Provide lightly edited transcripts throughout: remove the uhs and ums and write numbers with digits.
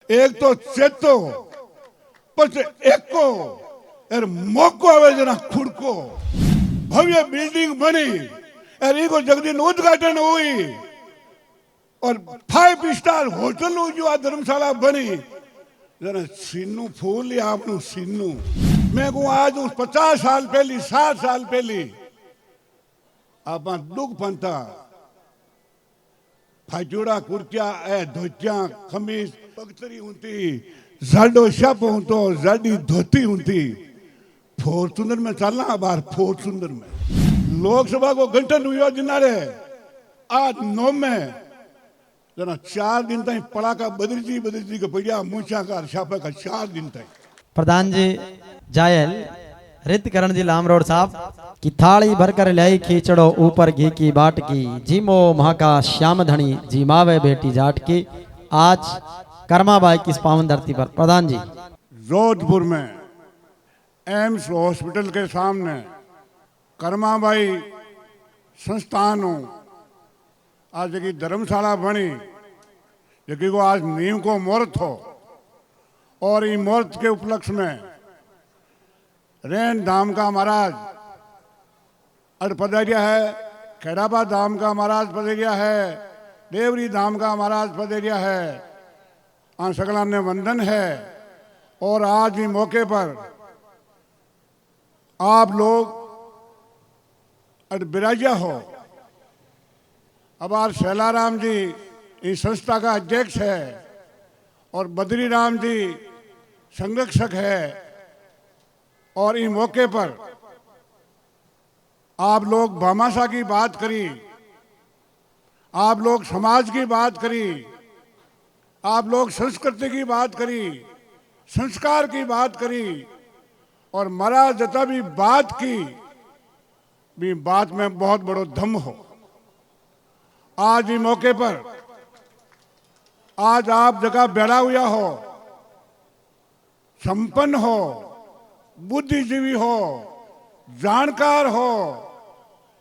एक तो चेतो પછી એકો यार મોકો આવે જરા ખુડકો भव्य बिल्डिंग बनी यार ईको जगदीन उद्घाटन हुई और 5 स्टार होटल जो आ धर्मशाला बनी जरा सीनू फूल या आपनु सीनू मैं कहूँ आज 50 साल पहली 60 साल पहली आप दुख पंथा फाजूड़ा कुर्तिया ए धोतिया खमीस पगतरी होती जाडो शप होतो जाडी धोती होती फॉर्चूनर में चलना बाहर फॉर्चूनर में लोकसभा को गठन हुआ जिनारे आज 9 में जना 4 दिन तक पड़ाका बदलती के पड़िया मूछा का छापा का 4 दिन तक प्रधान जी जायल रित करण जी लामरोड साहब की थाली भरकर लाई खींचड़ो ऊपर घी की बाट की जीमो महाका श्याम धनी जीमावे बेटी जाट की आज कर्माबाई की इस पावन धरती पर प्रधान जी जोधपुर में एम्स हॉस्पिटल के सामने कर्माबाई संस्थान हो आज की धर्मशाला बनी जो को आज नींव को मुहूर्त हो और इस मुहूर्त के उपलक्ष्य में रेन धाम का महाराज अड़ पधारिया है, खेड़ाबा धाम का महाराज पधारिया है, देवरी धाम का महाराज पधारिया है, सकला ने वंदन है। और आज ही मौके पर आप लोग बिराजा हो। अब आज शैलाराम जी इस संस्था का अध्यक्ष है और बद्री राम जी संरक्षक है और इस मौके पर आप लोग भामाशाह की बात करी, आप लोग समाज की बात करी, आप लोग संस्कृति की बात करी, संस्कार की बात करी और महाराज जता भी बात की भी बात में बहुत बड़ो दम हो। आज ही मौके पर आज आप जगह बैठा हुआ हो, संपन्न हो, बुद्धिजीवी हो, जानकार हो,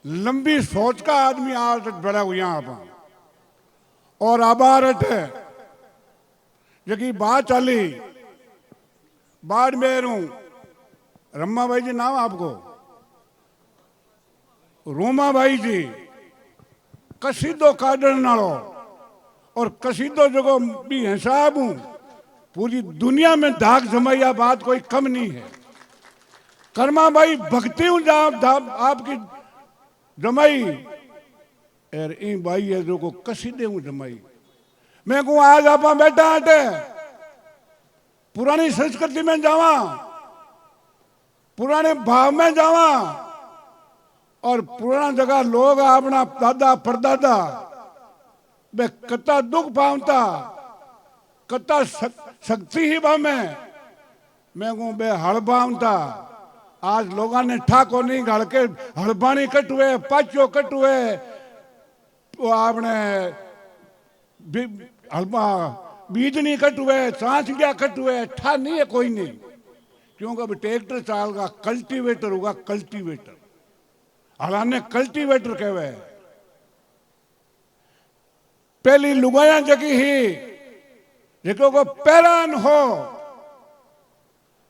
लंबी सोच का आदमी आज बैठा हुआ आप और आबारत है जबकि बात चली बाड़मेर हूं रम्मा भाई जी नाम आपको रोमा भाई जी कसीदो काटण नालो और कसीदो जो भी हिसाब हूं पूरी दुनिया में दाग जमाया बात कोई कम नहीं है। कर्मा भाई भक्ति हूं आपकी जमाई यार इन भाई है जो को कसीदे हूं जमाई। मैं कहूं आज आप बैठा हटे पुरानी संस्कृति में जावा, पुराने भाव में जावा और पुराना जगह लोग अपना दादा परदादा बे कता दुख पावता कता शक्ति ही भावे मैं कहूं बे हड़ भावता। आज लोगों ने ठाको नहीं गड़ के हड़बानी कटुए पाचो कटुए वो आपने हलवा बीजनी कटुए सांचिया कटुए ठा नहीं है कोई नहीं क्योंकि अब ट्रैक्टर चालगा कल्टीवेटर होगा कल्टीवेटर हलाने कल्टीवेटर कहवे पहली लुगाया जगी ही जो को पैरान हो।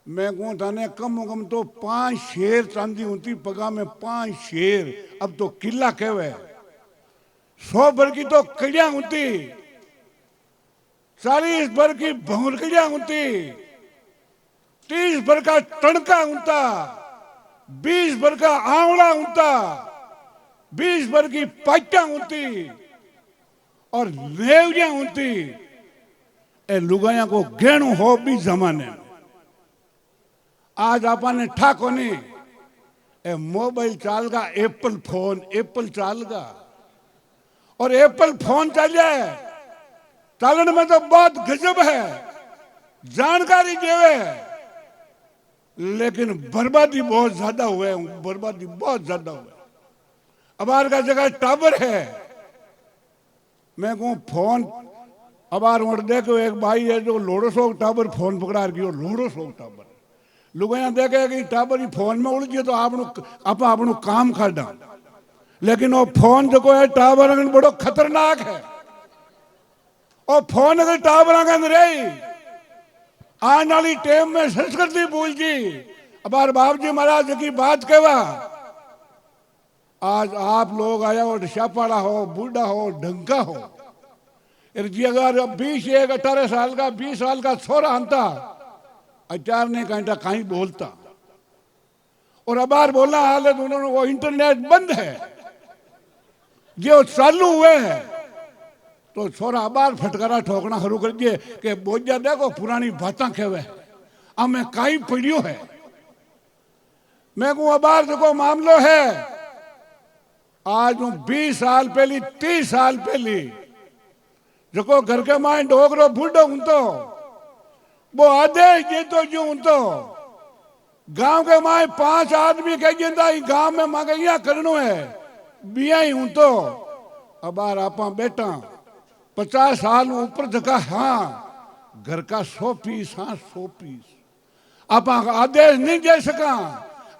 मैं कहूं थाने कम तो 5 शेर चांदी होती पगा में 5 शेर अब तो किला कहवे 100 भर की तो कड़िया होती 40 भर की भौरकड़िया होती 30 भर का तड़का होता 20 भर का आंवला होता 20 भर की पाटा होती और रेवड़िया होती। ए लुगाया को गेणु हो भी जमाने में आज आपने ठाको नहीं ए मोबाइल चालगा एप्पल चालगा और एप्पल फोन चल जाए चालन में तो बहुत गजब है जानकारी देवे लेकिन बर्बादी बहुत ज्यादा हुए बर्बादी बहुत ज्यादा हुए। अब आर का जगह टावर है मैं कहूं फोन अब आर देखो एक भाई है जो लोड़ो सो टावर फोन पकड़ा रही लोड़ो सो टावर लोग यहाँ देखे कि टावर ही फोन में उलझे तो आपनो काम खाड़ा लेकिन वो फोन जो है टावर बड़ो खतरनाक है और फोन अगर टावर रही आने वाली टाइम में संस्कृति भूल जी। अबार बाबू जी महाराज की बात कहवा, आज आप लोग आया हो, शापाड़ा हो, बूढ़ा हो, ढंका हो, जी अगर 18 साल का 20 साल का छोरा हंता अचार ने घंटा कहीं बोलता, और अबार बोला हालत उन्होंने वो इंटरनेट बंद है जो चालू हुए हैं, तो छोरा अबार फटकारा ठोकना शुरू कर दिए कि बोझा देखो पुरानी बातें कहवे हमें कहीं पड़ियो है। मैं को अबार जो मामलो है, आज हूँ 20 साल पहली 30 साल पहली जो घर के माए डोगरो बूढ़ो हूं तो वो आदेश दे तो जो हूं तो गांव के माए 5 आदमी कह देता गांव में मांगे यहाँ करनो है बिया ही हूं तो अबार आप बेटा 50 साल ऊपर जगह, हाँ घर का 100 पीस, हाँ 100 पीस आप आदेश नहीं दे सका,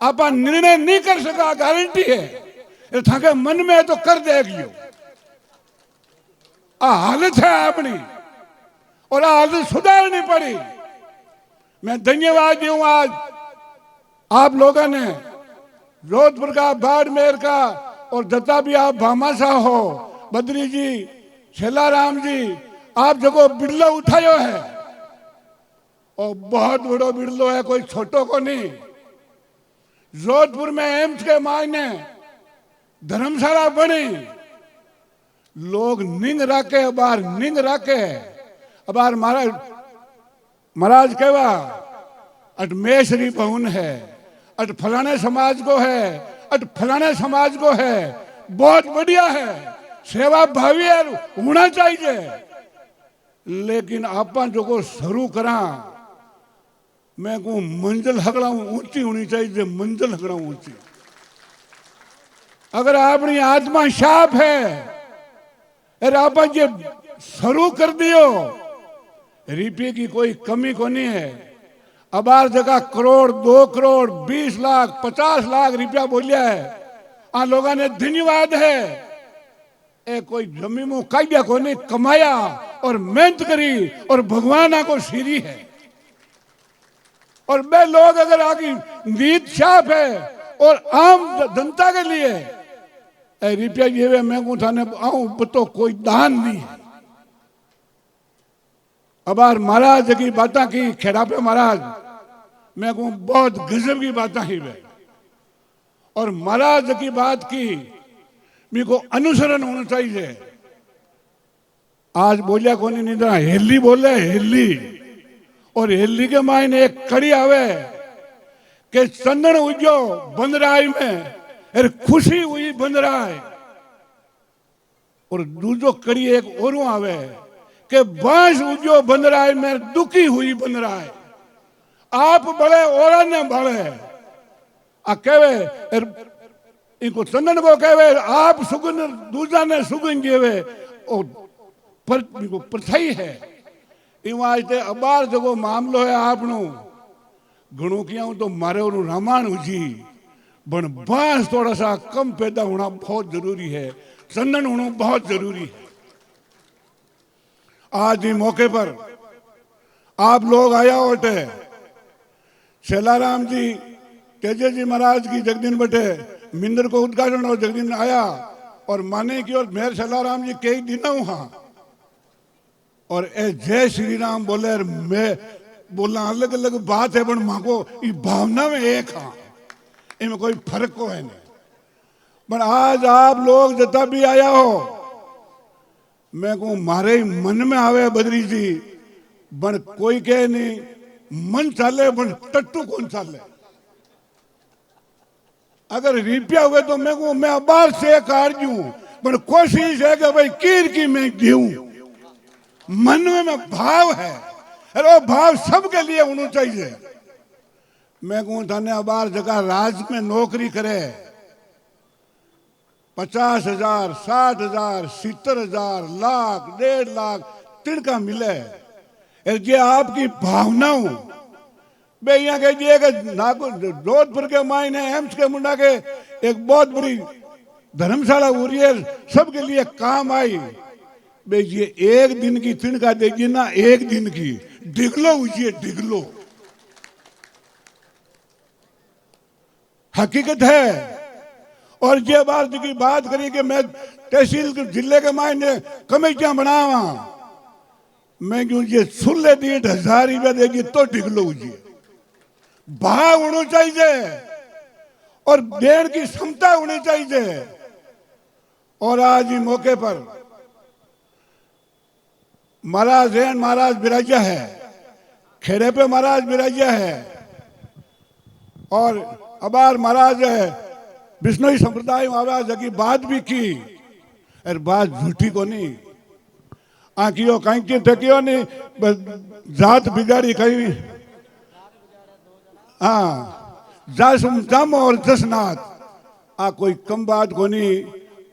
आप निर्णय नहीं कर सका, गारंटी है थाके मन में है तो कर देगी। हालत है अपनी और हालत सुधारनी पड़ी। मैं धन्यवाद दूं आज आप लोगों ने जोधपुर का, बाड़मेर का, और जता भी आप भामाशाह हो, बद्री जी, छेलाराम जी, आप जो बिरलो उठायो है और बहुत बड़ो बिरलो है, कोई छोटो को नहीं। जोधपुर में एम्स के मायने धर्मशाला बनी, लोग निंग राके, अबार निंग राके, अबार महाराज कहवा अट मेसरी भवन है, अट फलाने समाज को है, अट फलाने समाज को है, बहुत बढ़िया है, सेवा भावी है, होना चाहिए। लेकिन आप जो को शुरू करा, मैं को मंजिल हकड़ा ऊंची होनी चाहिए, मंजिल हकड़ा ऊंची। अगर अपनी आत्मा शाप है, अरे आप ये शुरू कर दियो, रुपये की कोई कमी को नहीं है। अबार जगह करोड़, 2 करोड़, 20 लाख, 50 लाख रुपया बोलिया है, आ लोगों ने धन्यवाद है। ए कोई जमीनों कायदा को नहीं कमाया और मेहनत करी और भगवान को सीरी है। और वे लोग अगर आगे नीत छाप है और आम जनता के लिए रुपया ये मैं को थाने आऊं तो कोई दान नहीं है। अबार महाराज की बातें की, खेड़ापे महाराज मैं को बहुत गजब की बातें ही वे, और महाराज की बात की मेरे को अनुसरण होना चाहिए। आज बोलिया कोनी निद्रा हेली बोले, हेली, और हेली के मायने एक कड़ी आवे कि चंदन उजो बंदराई में अरे खुशी हुई बंदराई, और दूसरो कड़ी एक और आवे कि बांस उजो बंदराई में दुखी हुई बंदराई। आप बड़े और ने बड़े आ कहवे इनको चंदन को कहवे आप सुगन दूसरा ने सुगन जेवे और पर इनको प्रथाई है। इवाजते अबार जो मामलो है आपनो घणो किया तो मारे और रामायण हुजी, बन बांस थोड़ा सा कम पैदा होना बहुत जरूरी है, चंदन होना बहुत जरूरी है। आज ही मौके पर आप लोग आया होते, छेलाराम जी, तेजे जी महाराज की जगदीन बटे मिंदर को उद्घाटन और जगदीन आया और माने की, और मेरे छेलाराम जी कई दिन वहां, और ए जय श्री राम बोले, मैं बोलना अलग अलग बात है, पर मां को इस भावना में एक हाँ, इनमें कोई फर्क को है नहीं। पर आज आप लोग जता भी आया हो, मैं को मारे मन में आवे बद्री जी, बन कोई कहे नहीं मन चाले, बन टट्टू कौन चाले। अगर रिपिया हुए तो मैं को मैं अबार से काट दूं, पर कोशिश है कि भाई कीर की मैं दूं। मन में भाव है, अरे वो भाव सबके लिए होना चाहिए। मैं कहूं थाने अबार जगह राज में नौकरी करे 50,000, 60,000, 70,000, लाख, 1.5 लाख तिड़का मिले, ये आपकी भावनाओं बे यहाँ कहिए जोधपुर के मायने एम्स के मुंडा के एक बहुत बड़ी धर्मशाला हो रही है, सबके लिए काम आई। बे ये एक दिन की तिनका देगी ना, एक दिन की ढिगलो हुई ढिगलो। हकीकत है। और ये बात की बात करी कि मैं तहसील के जिले के मायने कमेटियां बनावा, मैं क्यों ये सुल्ले 1,500 रुपया देगी तो ढिगलो हुई। भाव होना चाहिए और देने की क्षमता होनी चाहिए। और आज ही मौके पर महाराज रेण महाराज बिराजा है, खेड़े पे महाराज बिराजा है, और अबार महाराज बिश्नोई संप्रदाय महाराज की बात भी की, और बात झूठी को नहीं आंकियो कहीं की थकियो नहीं, जात बिगाड़ी कहीं। हाँ, जासुम जम और जसनाथ आ कोई कम बात को नहीं।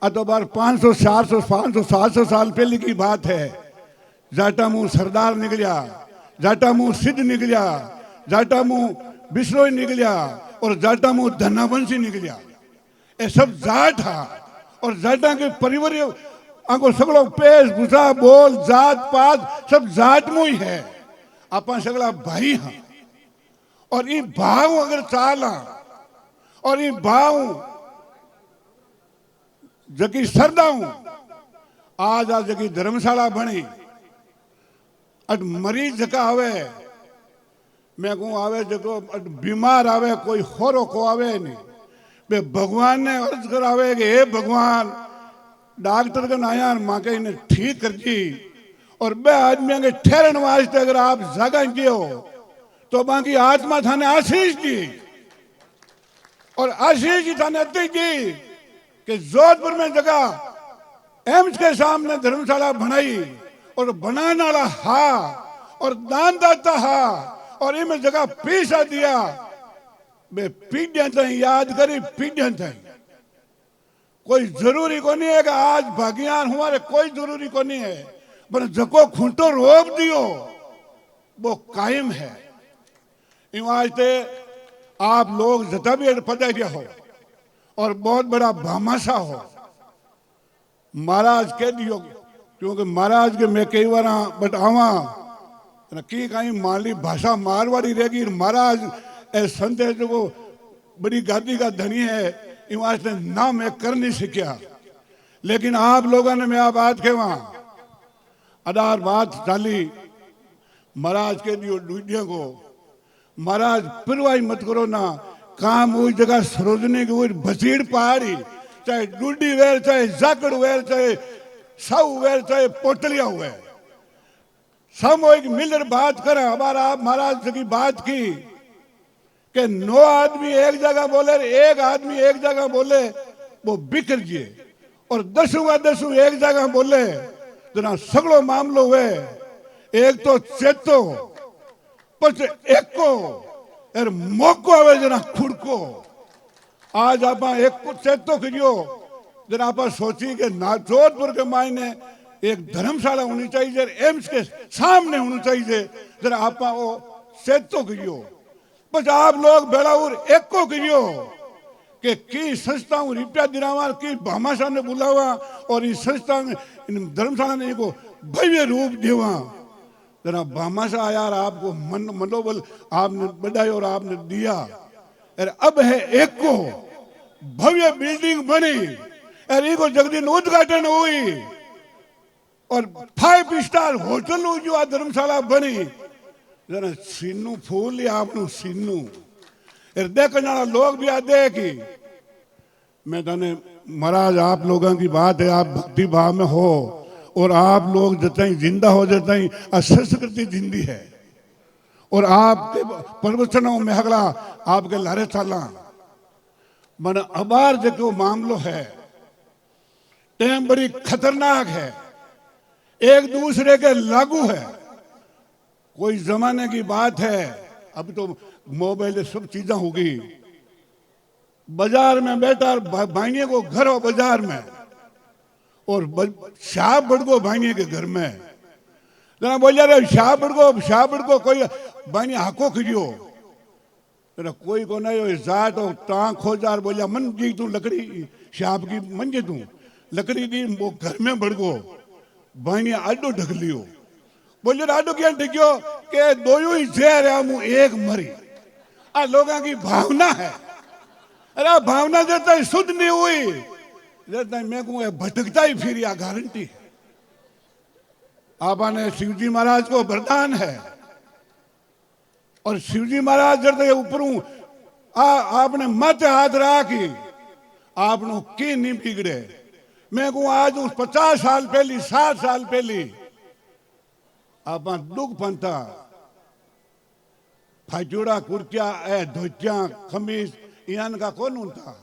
आ तो बार 500 400 500 700 साल पहले की बात है। जाटा मुंह सरदार निकलिया, जाटा मुंह सिद्ध निकलिया, जाटा मुंह बिश्नोई निकलिया, और जाटा मुंह धनावंशी निकलिया। ये सब जाट हा, और जाटा के परिवार आंको सगलो पेश भूषा बोल जात पात सब जाट मुंह ही है। आपा सगला भाई हा, और ये भाव अगर चाला और ये भाव जकी सरदाऊ आज जकी धर्मशाला बनी, अट मरीज जका आवे, मैं कहूँ आवे जो बीमार आवे, कोई होरो को आवे नहीं, बे भगवान ने अर्ज करावे कि हे भगवान डॉक्टर का नायार माँ के इन्हें ठीक कर दी, और बे आदमी के ठहरन वास्ते अगर आप जगह दियो तो बाकी आत्मा थाने आशीष दी, और आशीष ही थाने अति दी कि जोधपुर में जगह एम्स के सामने धर्मशाला बनाई, और बनाने वाला हा और दानदाता हा, और इनमें जगह पैसा दिया। बे पीढ़ियां तक याद करी, पीढ़ियां तक कोई जरूरी को नहीं है कि आज भाग्यान हमारे, कोई जरूरी को नहीं है, पर जको खूंटो रोक दियो वो कायम है। वास्ते आप लोग जता भी पधारिया हो और बहुत बड़ा भामाशा हो, महाराज कह दियो, क्योंकि महाराज के मैं कई बार बतावा की कहीं माली भाषा मारवाड़ी रहेगी। महाराज संत है जो बड़ी गादी का धनी है, इन वास्ते ना मैं कर नहीं सीखा, लेकिन आप लोगों ने मैं बात कहवा अदार बात चाली, महाराज कह दियो डूडिया को, महाराज परवाही मत करो ना, काम वही जगह सरोजने की वही बसीड़ पहाड़ी, चाहे डूडी वेर, चाहे जाकड़ वेर, चाहे साऊ वेर, चाहे पोटलिया हुए, सब एक मिलकर बात करें। हमारा आप महाराज की बात की कि 9 आदमी एक जगह बोले, एक आदमी एक जगह बोले वो बिखर जिए, और 10 एक जगह बोले तो ना सगड़ो मामलो हुए। एक तो चेतो पच एक को और मौको आवे जना खुद को। आज आप एक को चेतो करियो, जना आप सोची कि ना जोधपुर के मायने एक धर्मशाला होनी चाहिए, एम्स के सामने होनी चाहिए, जरा आप वो चेतो करियो। बस आप लोग बेलाउर एक को करियो कि की संस्था रुपया दिलावा, की भामाशाह ने बुलावा, और इस संस्था इन धर्मशाला ने को भव्य रूप देवा। जरा भामाशाह यार आपको मनोबल आपने बढ़ाया और आपने दिया, और अब है एक को भव्य बिल्डिंग बनी, और एक को जगदीन उद्घाटन हुई, और 5 स्टार होटल हुई जो धर्मशाला बनी। जरा सीनू फूल या आपनु सीनू देखने वाला लोग भी आते कि मैं तने महाराज आप लोगों की बात है, आप भक्ति भाव में हो, और आप लोग जितना जिंदा हो जाता ही संस्कृति जिंदी है, और आपके प्रवचनों में अगला आपके लारे चाला मन अबार जो मामलो है टाइम बड़ी खतरनाक है, एक दूसरे के लागू है। कोई जमाने की बात है, अब तो मोबाइल सब चीजें होगी, बाजार में बैठा भाइयों को घर हो बाजार में, और शाह बड़को भाइयों के घर में जना बोल रहे शाह बड़को कोई भाई हाको खिजियो, कोई को नहीं जाट और टाँग खोजार बोलिया मन जी तू लकड़ी शाह की मन जी तू लकड़ी दी वो घर में बड़को भाई आडो ढक लियो, बोलियो आडो क्या टिक्यो के दोयू ही जहर है मु एक मरी। आ लोगों की भावना है। अरे भावना जब तक शुद्ध नहीं हुई जब तक मैं कहूँ भटकता ही फिर या गारंटी है। आपने शिवजी महाराज को वरदान है और शिवजी महाराज जब तक ऊपरों आपने मत हाथ राखी आपनो की नहीं बिगड़े। मैं कहूँ आज उस 50 साल पहली 60 साल पहली आप दुख पंथा फाजूड़ा कुर्तिया धोतिया खमीस यान का कौन होता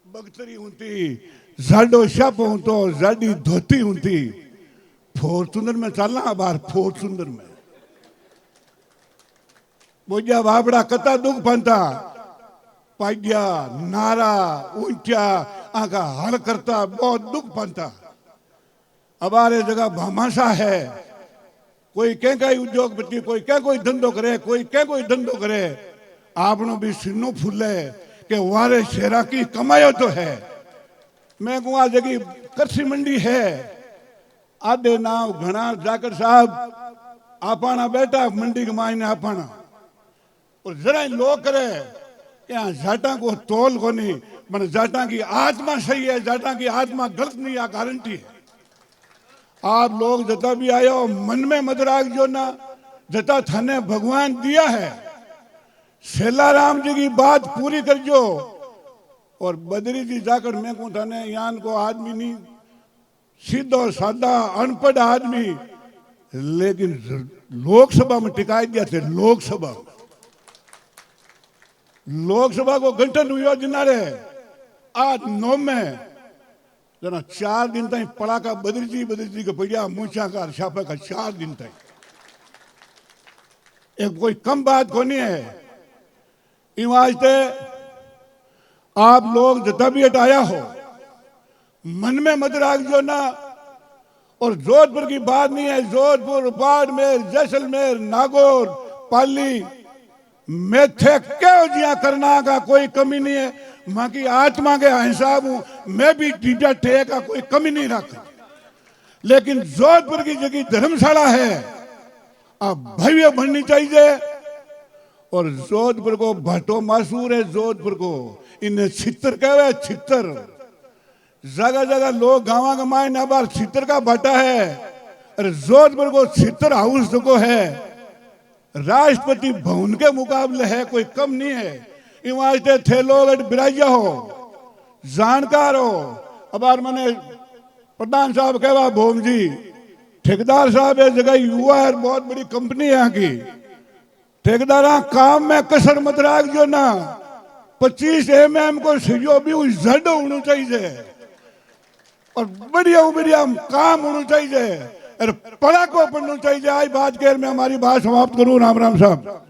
बगतरी होती जाडो शप होतो जाडी धोती होती फॉर्चूनर में चलना बाहर फॉर्चूनर में बोझा बाबड़ा कता दुख पंथा पाइया नारा ऊंचा आका हल करता बहुत दुख पंथा। हमारे जगह भामाशा है कोई क्या कोई उद्योगपति कोई क्या कोई धंधो करे कोई क्या कोई धंधो करे आपनो भी सिन्नो फूले के वारे शेरा की कमायो तो है। मैं कहूँ आज जगह कृषि मंडी है आधे नाव घना जाकर साहब आपाना बेटा मंडी के मायने आपाना और जरा लोग करे यहाँ जाटा को तोल को नहीं मन जाटा की आत्मा सही है जाटा की आत्मा गलत नहीं है गारंटी है। आप लोग जता भी आए हो मन में मत राख जो ना जता थाने भगवान दिया है सेलाराम जी की बात पूरी कर जो और बद्री जी जाकर मैं कहूँ थाने यान को आदमी नहीं सीधा सादा अनपढ़ आदमी लेकिन लोकसभा में टिकाई दिया थे। लोकसभा को गठन योजना रे आज 9 में जना 4 दिन तक पड़ा का बद्री जी का भैया मूछा का छापा का 4 दिन तक एक कोई कम बात को नहीं है। इन वास्ते आप लोग जता भी हटाया हो मन में मत राख जो ना और जोधपुर की बात नहीं है जोधपुर बाड़मेर जैसलमेर नागौर पाली मेथे क्यों जिया करना का कोई कमी नहीं है। मां की आत्मा के हिसाब हूं मैं भी टीजा ठे का कोई कमी नहीं रखा लेकिन जोधपुर की जगह धर्मशाला है अब भव्य बननी चाहिए और जोधपुर को भट्टो मशहूर है जोधपुर को इन्हें छितर कहवे छितर जगह जगह लोग गाँव का मायने बार छितर का भट्टा है और जोधपुर को छितर हाउस को है राष्ट्रपति भवन के मुकाबले है कोई कम नहीं है। इमारते थे लोग बिराइया हो जानकार हो अब मैंने प्रधान साहब कहवा भोम जी ठेकेदार साहब ये जगह युवा है बहुत बड़ी कंपनी है यहाँ की ठेकेदार काम में कसर मत राख जो ना 25 mm को सीजो भी जड होना चाहिए और बढ़िया काम होना चाहिए और पढ़ा को पढ़ना चाहिए। आज बात कर मैं हमारी बात समाप्त करूं। राम राम साहब।